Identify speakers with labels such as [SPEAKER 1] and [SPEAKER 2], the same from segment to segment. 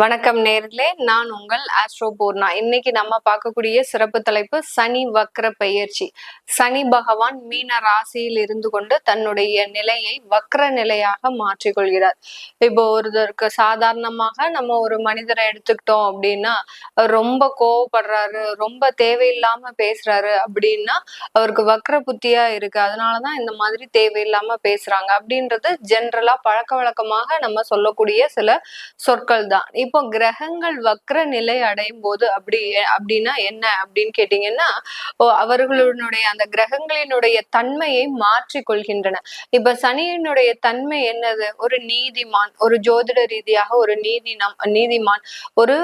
[SPEAKER 1] வணக்கம் நேர்களே, நான் உங்கள் ஆஸ்ட்ரோ பூர்ணா. இன்னைக்கு நம்ம பார்க்கக்கூடிய சிறப்பு தலைப்பு சனி வக்ர பெயர்ச்சி. சனி பகவான் மீன ராசியில் இருந்து கொண்டு தன்னுடைய நிலையை வக்ர நிலையாக மாற்றிக்கொள்கிறார். இப்போ ஒருத்தருக்கு சாதாரணமாக நம்ம ஒரு மனிதரை எடுத்துக்கிட்டோம் அப்படின்னா, ரொம்ப கோவப்படுறாரு, ரொம்ப தேவையில்லாம பேசுறாரு அப்படின்னா அவருக்கு வக்ர புத்தியா இருக்கு, அதனாலதான் இந்த மாதிரி தேவையில்லாம பேசுறாங்க அப்படின்றது ஜென்ரலா பழக்க வழக்கமாக நம்ம சொல்லக்கூடிய சில சொற்கள் தான். இப்போ கிரகங்கள் வக்ர நிலை அடையும் போது அப்படின்னா என்ன அப்படின்னு கேட்டீங்கன்னா, அவர்களுடைய அந்த கிரகங்களினுடைய தன்மையை மாற்றி கொள்கின்றன. இப்ப சனியினுடைய தன்மை என்னது? ஒரு நீதிமான், ஒரு ஜோதிட ரீதியாக ஒரு நீதிமான், ஒரு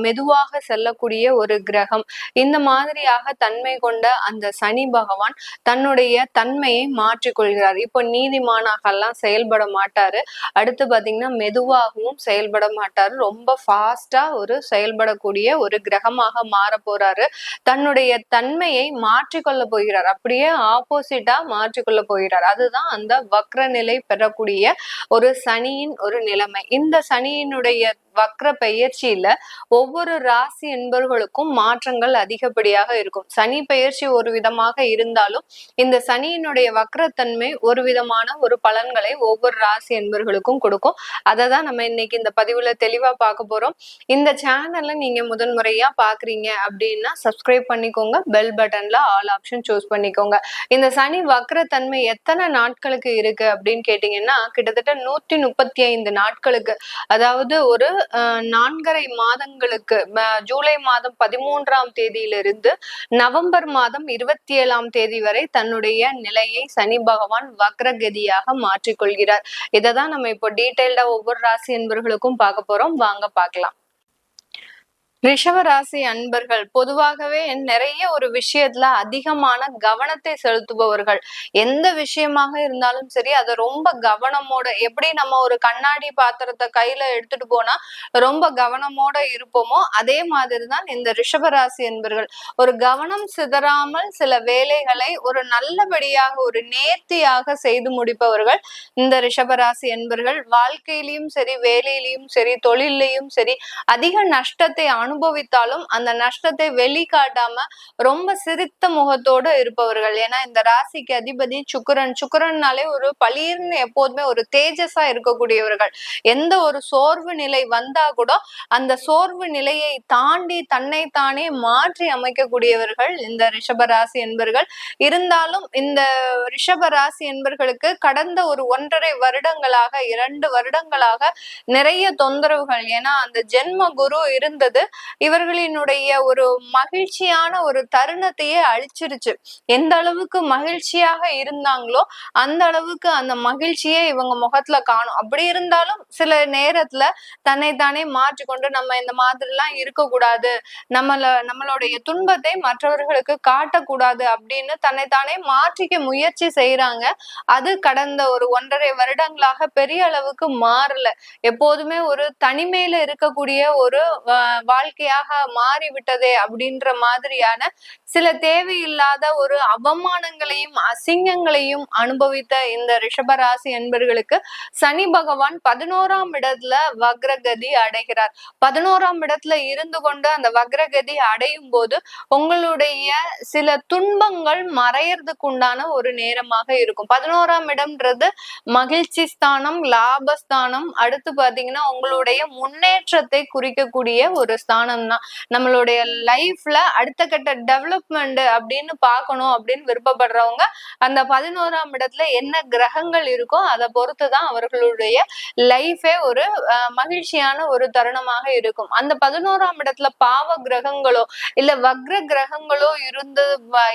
[SPEAKER 1] மெதுவாக செல்லக்கூடிய ஒரு கிரகம். இந்த மாதிரியாக தன்மை கொண்ட அந்த சனி பகவான் தன்னுடைய தன்மையை மாற்றிக்கொள்கிறார். இப்போ நீதிமானாக எல்லாம் செயல்பட மாட்டாரு. அடுத்து பாத்தீங்கன்னா மெதுவாகவும் செயல்பட மாட்டாரு. ரொம்ப ஃபாஸ்டா ஒரு செயல்படக்கூடிய ஒரு கிரகமாக மாற போறாரு. தன்னுடைய தன்மையை மாற்றிக்கொள்ள போகிறார். அப்படியே ஆப்போசிட்டா மாற்றிக்கொள்ள போகிறார். அதுதான் அந்த வக்ர நிலை பெறக்கூடிய ஒரு சனியின் ஒரு நிலைமை. இந்த சனியினுடைய வக்ர பெயர்ச்சியில ஒவ்வொரு ராசி என்பவர்களுக்கும் மாற்றங்கள் அதிகப்படியாக இருக்கும். சனி பெயர்ச்சி ஒரு விதமாக இருந்தாலும் இந்த சனியினுடைய வக்ரத்தன்மை ஒரு விதமான ஒரு பலன்களை ஒவ்வொரு ராசி என்பவர்களுக்கும் கொடுக்கும். அதை தான் நம்ம இன்னைக்கு இந்த பதிவுல தெளிவா பார்க்க போறோம். இந்த சேனல்ல நீங்க முதன்முறையா பாக்குறீங்க அப்படின்னா சப்ஸ்கிரைப் பண்ணிக்கோங்க. பெல் பட்டன்ல ஆல் ஆப்ஷன் சூஸ் பண்ணிக்கோங்க. இந்த சனி வக்ரத்தன்மை எத்தனை நாட்களுக்கு இருக்கு அப்படின்னு கேட்டீங்கன்னா, கிட்டத்தட்ட 135 நாட்களுக்கு, அதாவது ஒரு 4.5 மாதங்களுக்கு, ஜூலை மாதம் 13ஆம் தேதியிலிருந்து நவம்பர் மாதம் 27ஆம் தேதி வரை தன்னுடைய நிலையை சனி பகவான் வக்ரகதியாக மாற்றிக்கொள்கிறார். இதை தான் நம்ம இப்போ டீட்டெயில்டா ஒவ்வொரு ராசி என்பவர்களுக்கும் பார்க்க போறோம். வாங்க பார்க்கலாம். ரிஷப ராசி அன்பர்கள் பொதுவாகவே நிறைய ஒரு விஷயத்துல அதிகமான கவனத்தை செலுத்துபவர்கள். எந்த விஷயமாக இருந்தாலும் சரி, அதை ரொம்ப கவனமோட, எப்படி நம்ம ஒரு கண்ணாடி பாத்திரத்தை கையில எடுத்துட்டு போனா ரொம்ப கவனமோட இருப்போமோ, அதே மாதிரிதான் இந்த ரிஷப ராசி அன்பர்கள். ஒரு கவனம் சிதறாமல் சில வேலைகளை ஒரு நல்லபடியாக ஒரு நேர்த்தியாக செய்து முடிப்பவர்கள் இந்த ரிஷப ராசி அன்பர்கள். வாழ்க்கையிலையும் சரி, வேலையிலையும் சரி, தொழிலையும் சரி, அதிக நஷ்டத்தை அனுபவித்தாலும் அந்த நஷ்டத்தை வெளிக்காட்டாம ரொம்ப சிரித்த முகத்தோடு இருப்பவர்கள். ஏன்னா இந்த ராசிக்கு அதிபதி சுக்கிரன்னாலே ஒரு பளீர்னு எப்போதுமே ஒரு தேஜஸா இருக்கக்கூடியவர்கள். எந்த ஒரு சோர்வு நிலை வந்தா கூட அந்த சோர்வு நிலையை தாண்டி தன்னைத்தானே மாற்றி அமைக்கக்கூடியவர்கள் இந்த ரிஷபராசி என்பர்கள். இருந்தாலும் இந்த ரிஷபராசி என்பர்களுக்கு கடந்த ஒரு 1.5 வருடங்களாக 2 வருடங்களாக நிறைய தொந்தரவுகள். ஏன்னா அந்த ஜென்ம குரு இருந்தது இவர்களினுடைய ஒரு மகிழ்ச்சியான ஒரு தருணத்தையே அழிச்சிருச்சு. எந்த அளவுக்கு மகிழ்ச்சியாக இருந்தாங்களோ அந்த அளவுக்கு அந்த மகிழ்ச்சியே இவங்க முகத்துல காணும். அப்படி இருந்தாலும் சில நேரத்துல தன்னைத்தானே மாற்றிக்கொண்டு நம்ம இந்த மாதிரி எல்லாம் இருக்கக்கூடாது, நம்மளுடைய துன்பத்தை மற்றவர்களுக்கு காட்டக்கூடாது அப்படின்னு தன்னைத்தானே மாற்றிக்க முயற்சி செய்யறாங்க. அது கடந்த ஒரு 1.5 வருடங்களாக பெரிய அளவுக்கு மாறல. எப்போதுமே ஒரு தனிமையில இருக்கக்கூடிய ஒரு வாழ்க்கையாக மாறிவிட்டதே அப்படின்ற மாதிரியான சில தேவையில்லாத ஒரு அவமானங்களையும் அசிங்கங்களையும் அனுபவித்த இந்த ரிஷபராசி என்பர்களுக்கு சனி பகவான் 11ஆம் இடத்துல வக்ரகதி அடைகிறார். 11ஆம் இடத்துல இருந்து கொண்டு அந்த வக்ரகதி அடையும் போது உங்களுடைய சில துன்பங்கள் மறையறதுக்கு உண்டான ஒரு நேரமாக இருக்கும். 11ஆம் இடம்ன்றது மகிழ்ச்சி ஸ்தானம், லாபஸ்தானம். அடுத்து பாத்தீங்கன்னா உங்களுடைய முன்னேற்றத்தை குறிக்கக்கூடிய ஒரு ஸ்தானம் தான். நம்மளுடைய லைஃப்ல அடுத்த கட்ட டெவலப்மெண்ட் அப்படின்னு பார்க்கணும் அப்படின்னு விருப்பப்படுறவங்க அந்த 11ஆம் இடத்துல என்ன கிரகங்கள் இருக்கோ அதை பொறுத்துதான் அவர்களுடைய லைஃபே ஒரு மகிழ்ச்சியான ஒரு தருணமாக இருக்கும். அந்த 11ஆம் இடத்துல பாவ கிரகங்களோ இல்ல வக்ர கிரகங்களோ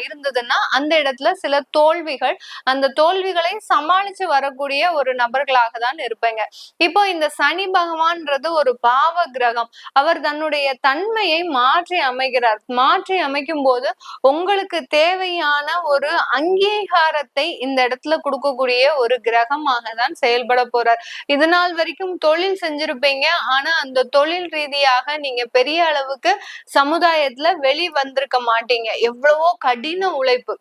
[SPEAKER 1] இருந்ததுன்னா அந்த இடத்துல சில தோல்விகள், அந்த தோல்விகளை சமாளிச்சு வரக்கூடிய ஒரு நபர்களாக தான் இருப்பீங்க. இப்போ இந்த சனி பகவான்ன்றது ஒரு பாவ கிரகம். அவர் தன்னுடைய தன்மையை மாற்றி அமைக்கிறார். மாற்றி அமைக்கும் போது உங்களுக்கு தேவையான ஒரு அங்கீகாரத்தை இந்த இடத்துல கொடுக்கக்கூடிய ஒரு கிரகமாக தான் செயல்பட போறார். இது நாள் வரைக்கும் தொழில் செஞ்சிருப்பீங்க. ஆனா அந்த தொழில் ரீதியாக நீங்க பெரிய அளவுக்கு சமுதாயத்துல வந்திருக்க மாட்டீங்க. எவ்வளவோ கடின உழைப்பு,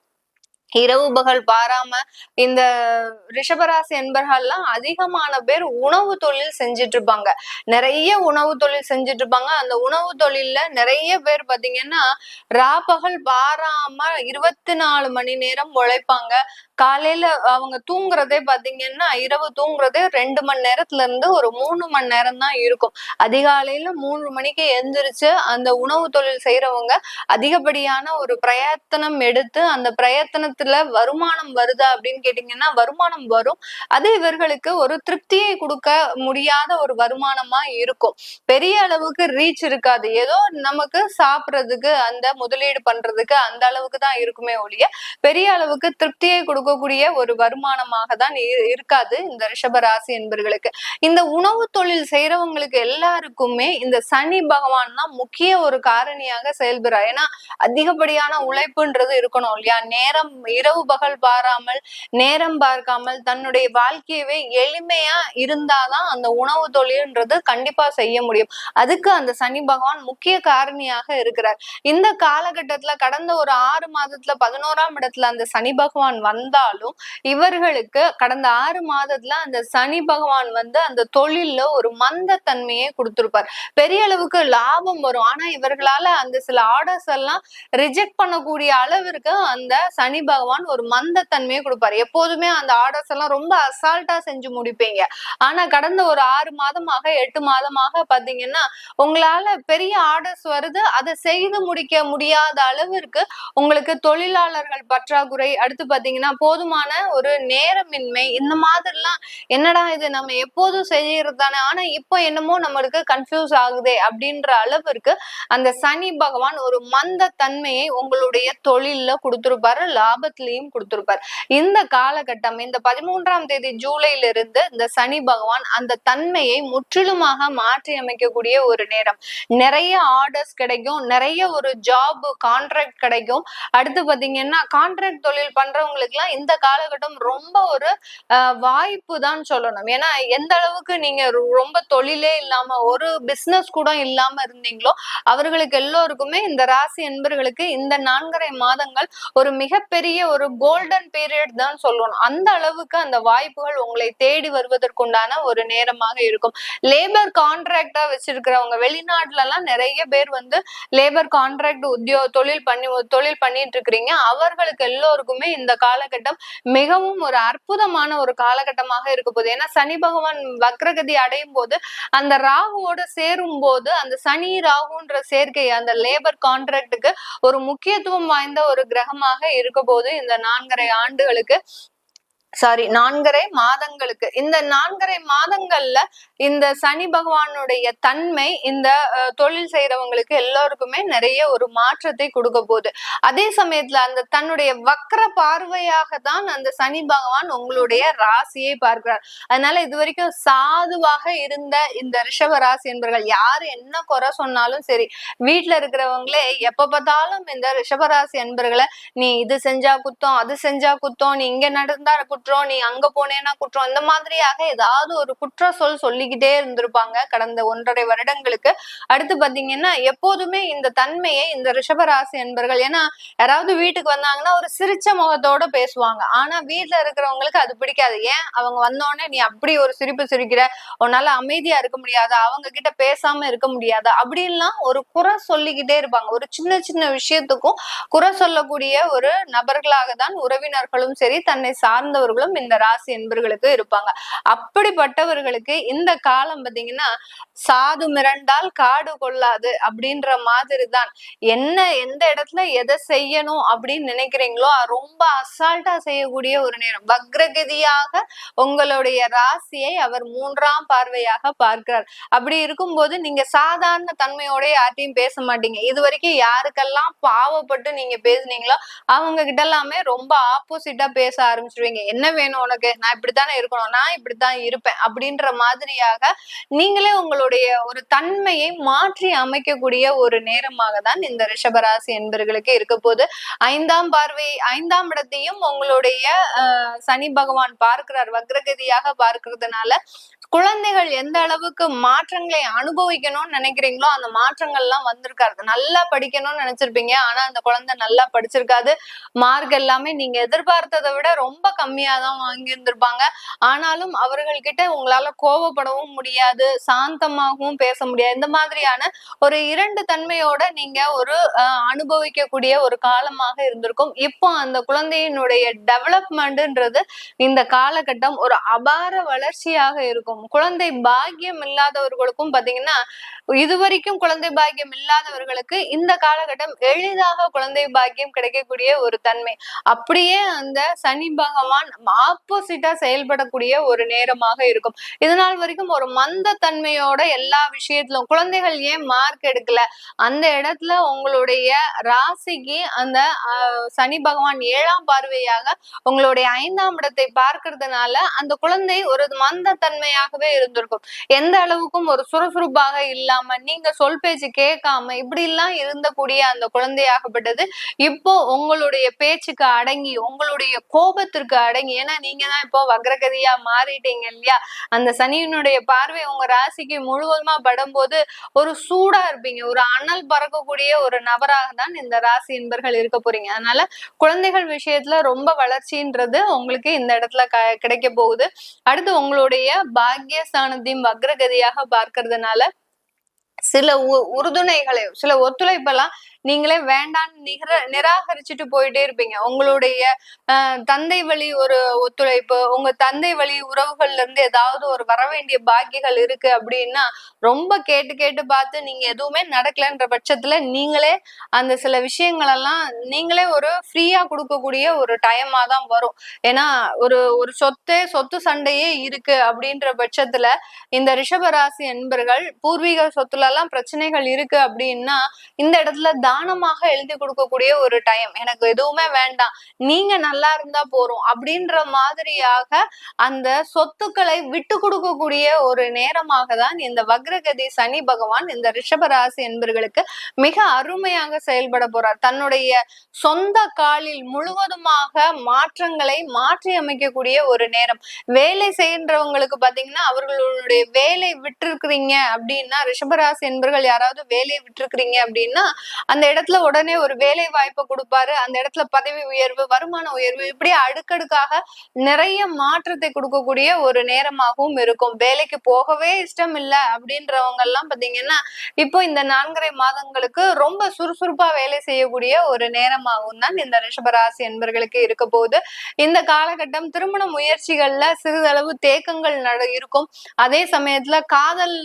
[SPEAKER 1] இரவு பகல் பாராம இந்த ரிஷபராசி என்பர்கள்லாம் அதிகமான பேர் உணவு தொழில் செஞ்சுட்டு இருப்பாங்க. நிறைய உணவு தொழில் செஞ்சுட்டு இருப்பாங்க. அந்த உணவு தொழில்ல நிறைய பேர் பாத்தீங்கன்னா ராப்பகல் பாராம 24 மணி நேரம் உழைப்பாங்க. காலையில அவங்க தூங்குறதே பாத்தீங்கன்னா இரவு தூங்குறதே 2 மணி நேரத்துல இருந்து ஒரு 3 மணி நேரம் தான் இருக்கும். அதிகாலையில 3 மணிக்கு எந்திரிச்சு அந்த உணவு தொழில் செய்யறவங்க அதிகப்படியான ஒரு பிரயத்தனம் எடுத்து அந்த பிரயத்தனத்துல வருமானம் வருதா அப்படின்னு கேட்டீங்கன்னா வருமானம் வரும். அது இவர்களுக்கு ஒரு திருப்தியை கொடுக்க முடியாத ஒரு வருமானமா இருக்கும். பெரிய அளவுக்கு ரீச் இருக்காது. ஏதோ நமக்கு சாப்பிடுறதுக்கு அந்த முதலீடு பண்றதுக்கு அந்த அளவுக்கு தான் இருக்குமே ஒழிய பெரிய அளவுக்கு திருப்தியை கொடுக்கக்கூடிய ஒரு வருமானமாக தான் இருக்காது இந்த ரிஷபராசி என்பர்களுக்கு. இந்த உணவு தொழில் செய்யறவங்களுக்கு எல்லாருக்குமே இந்த சனி பகவான் தான் முக்கிய ஒரு காரணியாக செயல்படுறார். ஏன்னா அதிகப்படியான உழைப்புன்றது இருக்கணும் இல்லையா? நேரம் இரவு பகல் பாராமல் நேரம் பார்க்காமல் தன்னுடைய வாழ்க்கையவே எளிமையா இருந்தாதான் அந்த உணவு தொழில்ன்றது கண்டிப்பா செய்ய முடியும். அதுக்கு அந்த சனி பகவான் முக்கிய காரணியாக இருக்கிறார். இந்த காலகட்டத்துல கடந்த ஒரு 6 மாதத்துல 11ஆம் இடத்துல அந்த சனி பகவான் வந்தாலும் இவர்களுக்கு கடந்த 6 மாதத்துல அந்த சனி பகவான் வந்து அந்த தொழில்ல ஒரு மந்த தன்மையை கொடுத்திருப்பார். பெரிய அளவுக்கு லாபம் வரும். ஆனா இவர்களால அந்த சில ஆர்டர்ஸ் எல்லாம் ரிஜெக்ட் பண்ணக்கூடிய அளவிற்கு அந்த சனி பகவான் ஒரு மந்த தன்மையை கொடுப்பாரு. எப்போதுமே அந்த ஆர்டர்ஸ் எல்லாம் ரொம்ப அசால்ட்டா செஞ்சு முடிப்பீங்க. ஆனா கடந்த ஒரு 6 மாதமாக 8 மாதமாக பாத்தீங்கன்னா உங்களால பெரிய ஆர்டர்ஸ் வருது, அதை செய்து முடிக்க முடியாத அளவிற்கு உங்களுக்கு தொழிலாளர்கள் பற்றாக்குறை, அடுத்து பாத்தீங்கன்னா போதுமான ஒரு நேரமின்மை, இந்த மாதிரிலாம் என்னடா இது நம்ம எப்போதும் செய்யறது தானே, ஆனா இப்போ என்னமோ நம்மளுக்கு கன்ஃபியூஸ் ஆகுதே அப்படின்ற அளவிற்கு அந்த சனி பகவான் ஒரு மந்த தன்மையை உங்களுடைய தொழில்ல கொடுத்திருப்பாரு, லாபத்திலையும் கொடுத்திருப்பாரு. இந்த காலகட்டம் இந்த 13ஆம் தேதி ஜூலைல இருந்து இந்த சனி பகவான் அந்த தன்மையை முற்றிலுமாக மாற்றி அமைக்கக்கூடிய ஒரு நேரம். நிறைய ஆர்டர்ஸ் கிடைக்கும், நிறைய ஒரு ஜாப் கான்ட்ராக்ட் கிடைக்கும். அடுத்து பாத்தீங்கன்னா கான்ட்ராக்ட் தொழில் பண்றவங்களுக்கு எல்லாம் இந்த காலகட்டம் ரொம்ப ஒரு வாய்ப்பு தான் சொல்லணும். ஏன்னா எந்த அளவுக்கு நீங்க ரொம்ப தொழிலே இல்லாம ஒரு பிசினஸ் கூட இல்லாம இருந்தீங்களோ அவர்களுக்கு எல்லோருக்குமே இந்த ராசி என்பர்களுக்கு இந்த 4.5 மாதங்கள் ஒரு மிகப்பெரிய ஒரு கோல்டன் பீரியட் தான் சொல்லணும். அந்த அளவுக்கு அந்த வாய்ப்புகள் உங்களை தேடி வருவதற்குண்டான ஒரு நேரமாக இருக்கும். லேபர் கான்ட்ராக்டா வச்சிருக்கிறவங்க வெளிநாட்டுல எல்லாம் நிறைய பேர் வந்து லேபர் கான்ட்ராக்ட் தொழில் பண்ணிட்டு இருக்கிறீங்க. அவர்களுக்கு எல்லோருக்குமே இந்த காலகட்டம் மிகவும் ஒரு அற்புதமான ஒரு காலகட்டமாக இருக்க போகுது. ஏன்னா சனி பகவான் வக்ரகதி அடையும் போது அந்த ராகுவோட சேரும் போது அந்த சனி ராகுன்ற சேர்க்கை அந்த லேபர் கான்ட்ராக்டுக்கு ஒரு முக்கியத்துவம் வாய்ந்த ஒரு கிரகமாக இருக்க போது இந்த 4.5 ஆண்டுகளுக்கு 4.5 மாதங்களுக்கு. இந்த 4.5 மாதங்கள்ல இந்த சனி பகவானுடைய தன்மை இந்த தொழில் செய்யறவங்களுக்கு எல்லாருக்குமே நிறைய ஒரு மாற்றத்தை கொடுக்க போகுது. அதே சமயத்துல அந்த தன்னுடைய வக்ர பார்வையாக தான் அந்த சனி பகவான் உங்களுடைய ராசியை பார்க்கிறார். அதனால இது வரைக்கும் சாதுவாக இருந்த இந்த ரிஷப ராசி என்பவர்கள் யாரு என்ன குறை சொன்னாலும் சரி, வீட்டுல இருக்கிறவங்களே எப்ப பார்த்தாலும் இந்த ரிஷபராசி என்பர்களை நீ இது செஞ்சா குத்தம், அது செஞ்சா குத்தம், நீ இங்க நடந்தா குற்றம், நீ அங்க போனேன்னா குற்றம், இந்த மாதிரியாக ஏதாவது ஒரு குற்ற சொல்லிக்கிட்டே இருந்திருப்பாங்க கடந்த 1.5 வருடங்களுக்கு. அடுத்து பாத்தீங்கன்னா எப்போதுமே இந்த தன்மையை இந்த ரிஷபராசி என்பர்கள், ஏன்னா யாராவது வீட்டுக்கு வந்தாங்கன்னா ஒரு சிரிச்ச முகத்தோட பேசுவாங்க. ஆனா வீட்டுல இருக்கிறவங்களுக்கு அது பிடிக்காது. ஏன் அவங்க வந்தோடனே நீ அப்படி ஒரு சிரிப்பு சிரிக்கிற, உன்னால அமைதியா இருக்க முடியாதா, அவங்க கிட்ட பேசாம இருக்க முடியாதா அப்படின்லாம் ஒரு குறை சொல்லிக்கிட்டே இருப்பாங்க. ஒரு சின்ன சின்ன விஷயத்துக்கும் குறை சொல்லக்கூடிய ஒரு நபர்களாக தான் உறவினர்களும் சரி தன்னை சார்ந்தவர்களும் இந்த ராசி என்பர்களுக்கு இருப்பாங்க. அப்படிப்பட்டவர்களுக்கு இந்த காலம் பாத்தீங்கன்னா சாது மிரண்டால் காடு கொள்ளாது அப்படின்ற மாதிரி தான். என்ன எந்த இடத்துல எதை செய்யணும் அப்படின்னு நினைக்கிறீங்களோ ரொம்ப அசால்ட்டா செய்யக்கூடிய ஒரு நேரம். வக்ரகதியாக உங்களுடைய ராசியை அவர் 3ஆம் பார்வையாக பார்க்கிறார். அப்படி இருக்கும்போது நீங்க சாதாரண தன்மையோட யார்ட்டையும் பேச மாட்டீங்க. இது வரைக்கும் யாருக்கெல்லாம் பாவப்பட்டு நீங்க பேசுனீங்களோ அவங்க கிட்ட எல்லாமே ரொம்ப ஆப்போசிட்டா பேச ஆரம்பிச்சிருவீங்க. என்ன வேணும் உனக்கு, நான் இப்படித்தானே இருக்கணும், நான் இப்படித்தான் இருப்பேன் அப்படின்ற மாதிரியாக நீங்களே உங்களுடைய ஒரு தன்மையை மாற்றி அமைக்கக்கூடிய ஒரு நேரமாக தான் இந்த ரிஷபராசி என்பர்களுக்கு இருக்க போது. 5ஆம் பார்வை 5ஆம் இடத்தையும் உங்களுடைய சனி பகவான் பார்க்கிறார், வக்ரகதியாக பார்க்கிறதுனால குழந்தைகள் எந்த அளவுக்கு மாற்றங்களை அனுபவிக்கணும்னு நினைக்கிறீங்களோ அந்த மாற்றங்கள் எல்லாம் வந்திருக்காரு. நல்லா படிக்கணும்னு நினைச்சிருப்பீங்க, ஆனா அந்த குழந்தை நல்லா படிச்சிருக்காது. மார்க் எல்லாமே நீங்க எதிர்பார்த்ததை விட ரொம்ப கம்மியா தான் வாங்கியிருந்திருப்பாங்க. ஆனாலும் அவர்கள்கிட்ட உங்களால கோபப்படவும் முடியாது, சாந்தமாகவும் பேச முடியாது. இந்த மாதிரியான ஒரு 2 தன்மையோட நீங்க ஒரு அனுபவிக்கக்கூடிய ஒரு காலமாக இருந்திருக்கும். இப்போ அந்த குழந்தையினுடைய டெவலப்மெண்ட்ன்றது இந்த காலகட்டம் ஒரு அபார வளர்ச்சியாக இருக்கும். குழந்தை பாக்கியம் இல்லாதவர்களுக்கும் பாத்தீங்கன்னா, இதுவரைக்கும் குழந்தை பாக்கியம் இல்லாதவர்களுக்கு இந்த காலகட்டம் எளிதாக குழந்தை பாக்கியம் கிடைக்கக்கூடிய ஒரு தன்மை. அப்படியே அந்த சனி பகவான் ஆப்போசிட்டா செயல்படக்கூடிய ஒரு நேரமாக இருக்கும். இதனால் வரைக்கும் ஒரு மந்த தன்மையோட எல்லா விஷயத்திலும் குழந்தைகள் ஏன் மார்க் எடுக்கல, அந்த இடத்துல உங்களுடைய ராசிக்கு அந்த சனி பகவான் 7ஆம் பார்வையாக உங்களுடைய 5ஆம் இடத்தை பார்க்கிறதுனால அந்த குழந்தை ஒரு மந்த தன்மையாகவே இருந்திருக்கும். எந்த அளவுக்கும் ஒரு சுறுசுறுப்பாக இல்லாம, நீங்க சொல் பேச்சு கேட்காம இப்படி எல்லாம் இருந்தக்கூடிய அந்த குழந்தையாகப்பட்டது இப்போ உங்களுடைய பேச்சுக்கு அடங்கி, உங்களுடைய கோபத்திற்கு அடங்கி, ஏன்னா நீங்க தான் இப்போ வக்ரகதியா மாறிட்டீங்க இல்லையா, அந்த சனியினுடைய பார்வை உங்க ராசிக்கு முழுவதுமா படும்போது ஒரு சூடா இருப்பீங்க, ஒரு அனல் பறக்கக்கூடிய ஒரு நபராக தான் இந்த ராசி என்பர்கள் இருக்க போறீங்க. அதனால குழந்தைகள் விஷயத்துல ரொம்ப வளர்ச்சின்றது உங்களுக்கு இந்த இடத்துல கிடைக்க போகுது. அடுத்து உங்களுடைய பாக்கியஸ்தானத்தையும் வக்ரகதியாக பார்க்கறதுனால சில உறுதுணைகளை, சில ஒத்துழைப்பெல்லாம் நீங்களே வேண்டான்னு நிராகரிச்சுட்டு போயிட்டே இருப்பீங்க. உங்களுடைய தந்தை வழி ஒரு ஒத்துழைப்பு, உங்க தந்தை வழி உறவுகள்ல இருந்து ஏதாவது ஒரு வர வேண்டிய பாக்கியங்கள் இருக்கு அப்படின்னா ரொம்ப கேட்டு கேட்டு பார்த்து நீங்க எதுவுமே நடக்கலன்ற பட்சத்துல நீங்களே அந்த சில விஷயங்கள் எல்லாம் நீங்களே ஒரு ஃப்ரீயா கொடுக்கக்கூடிய ஒரு டைமா தான் வரும். ஏன்னா ஒரு ஒரு சொத்து சண்டையே இருக்கு அப்படின்ற பட்சத்துல இந்த ரிஷபராசி என்பர்கள் பூர்வீக சொத்துல எல்லாம் பிரச்சனைகள் இருக்கு அப்படின்னா இந்த இடத்துல தானமாக எழுதி கொடுக்கக்கூடிய ஒரு டைம். எனக்கு எதுவுமே வேண்டாம், நீங்க நல்லா இருந்தா போறோம் அப்படின்ற மாதிரியாக அந்த சொத்துக்களை விட்டு கொடுக்கக்கூடிய ஒரு நேரமாக தான் இந்த வக்ரகதி சனி பகவான் இந்த ரிஷபராசி என்பர்களுக்கு மிக அருமையாக செயல்பட போறார். தன்னுடைய சொந்த காலில் முழுவதுமாக மாற்றங்களை மாற்றி அமைக்கக்கூடிய ஒரு நேரம். வேலை செய்கின்றவங்களுக்கு பாத்தீங்கன்னா அவர்களுடைய வேலை விட்டுருக்கிறீங்க அப்படின்னா, ரிஷபராசி என்பர்கள் யாராவது வேலையை விட்டுருக்கிறீங்க அப்படின்னா அந்த இடத்துல உடனே ஒரு வேலை வாய்ப்பை கொடுப்பாரு. அந்த இடத்துல பதவி உயர்வு, வருமான உயர்வு, இப்படி அடுக்கடுக்காக நிறைய மாற்றத்தை கொடுக்கக்கூடிய ஒரு நேரமாகவும் இருக்கும். வேலைக்கு போகவே இஷ்டம் இல்லை அப்படின்றவங்க எல்லாம் பாத்தீங்கன்னா இப்போ இந்த 4.5 மாதங்களுக்கு ரொம்ப சுறுசுறுப்பா வேலை செய்யக்கூடிய ஒரு நேரமாகவும் தான் இந்த ரிஷபராசி என்பர்களுக்கு இருக்க போகுது. இந்த காலகட்டம் திருமண முயற்சிகள்ல சிறிதளவு தேக்கங்கள் இருக்கும். அதே சமயத்துல காதல்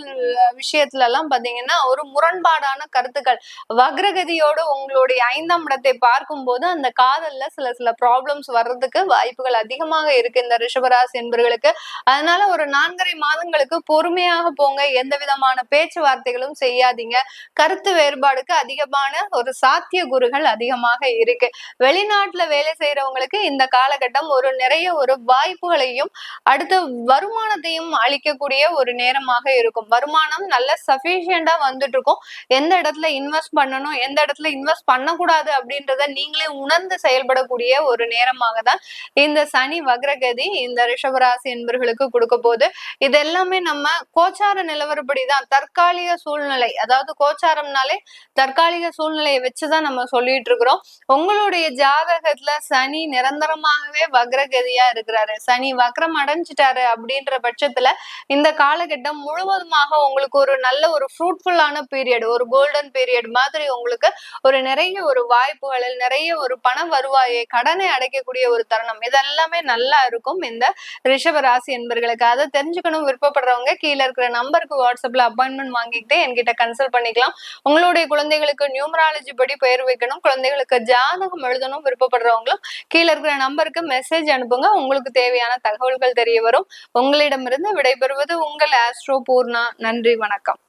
[SPEAKER 1] விஷயத்துல எல்லாம் பாத்தீங்கன்னா ஒரு முரண்பாடான கருத்துக்கள், வக்ரகதியோடு உங்களுடைய 5ஆம் இடத்தை பார்க்கும் போது அந்த காதல்ல சில ப்ராப்ளம்ஸ் வர்றதுக்கு வாய்ப்புகள் அதிகமாக இருக்கு இந்த ரிஷபராசி என்பர்களுக்கு. அதனால ஒரு 4.5 மாதங்களுக்கு பொறுமையாக போங்க, எந்த விதமான பேச்சுவார்த்தைகளும் செய்யாதீங்க. கருத்து வேறுபாடுக்கு அதிகமான ஒரு சாத்திய கூறுகள் அதிகமாக இருக்கு. வெளிநாட்டுல வேலை செய்யறவங்களுக்கு இந்த காலகட்டம் ஒரு நிறைய ஒரு வாய்ப்புகளையும் அடுத்த வருமானத்தையும் அளிக்கக்கூடிய ஒரு நேரமாக இருக்கும். வருமானம் நல்ல சஃபிஷியண்டா வந்துட்டு இருக்கும். எந்த இடத்துல இன்வெஸ்ட் பண்ணணும், எந்த இடத்துல இன்வெஸ்ட் பண்ணக்கூடாது அப்படின்றத நீங்களே உணர்ந்து செயல்படக்கூடிய ஒரு நேரமாக தான் இந்த சனி வக்ரகதி இந்த ரிஷபராசி என்பர்களுக்கு கொடுக்க போகுது. இது எல்லாமே நம்ம கோச்சார நிலவரப்படிதான், தற்காலிக சூழ்நிலை, அதாவது கோச்சாரம்னாலே தற்காலிக சூழ்நிலையை வச்சுதான் நம்ம சொல்லிட்டு இருக்கிறோம். உங்களுடைய ஜாதகத்துல சனி நிரந்தரமாகவே வக்ரகதியா இருக்கிறாரு, சனி வக்ரம் அடைஞ்சிட்டாரு அப்படின்ற பட்சத்துல இந்த காலகட்டம் முழுவதுமாக உங்களுக்கு ஒரு நல்ல ஒரு ஃப்ரூட்ஃபுல்லான பீரியட், ஒரு கோல்டன் பீரியட் மாதிரி உங்களுக்கு ஒரு நிறைய ஒரு வாய்ப்புகளில் நிறைய ஒரு பண வருவாயை, கடனை அடைக்கக்கூடிய ஒரு தருணம், இதெல்லாமே நல்லா இருக்கும் இந்த ரிஷப ராசி என்பர்களுக்கு. அதை தெரிஞ்சுக்கணும் விருப்பப்படுறவங்க கீழே இருக்கிற நம்பருக்கு வாட்ஸ்அப்ல அப்பாயின்மெண்ட் வாங்கிக்கிட்டு என்கிட்ட கன்சல்ட் பண்ணிக்கலாம். உங்களுடைய குழந்தைகளுக்கு நியூமராலஜி படி பெயர் வைக்கணும், குழந்தைகளுக்கு ஜாதகம் எழுதணும் விருப்பப்படுறவங்களும் கீழே இருக்கிற நம்பருக்கு மெசேஜ் அனுப்புங்க. உங்களுக்கு தேவையான தகவல்கள் தெரிய வரும். உங்களிடமிருந்து விடைபெறுவது உங்கள் ஆஸ்ட்ரோ பூர்ணா. நன்றி, வணக்கம்.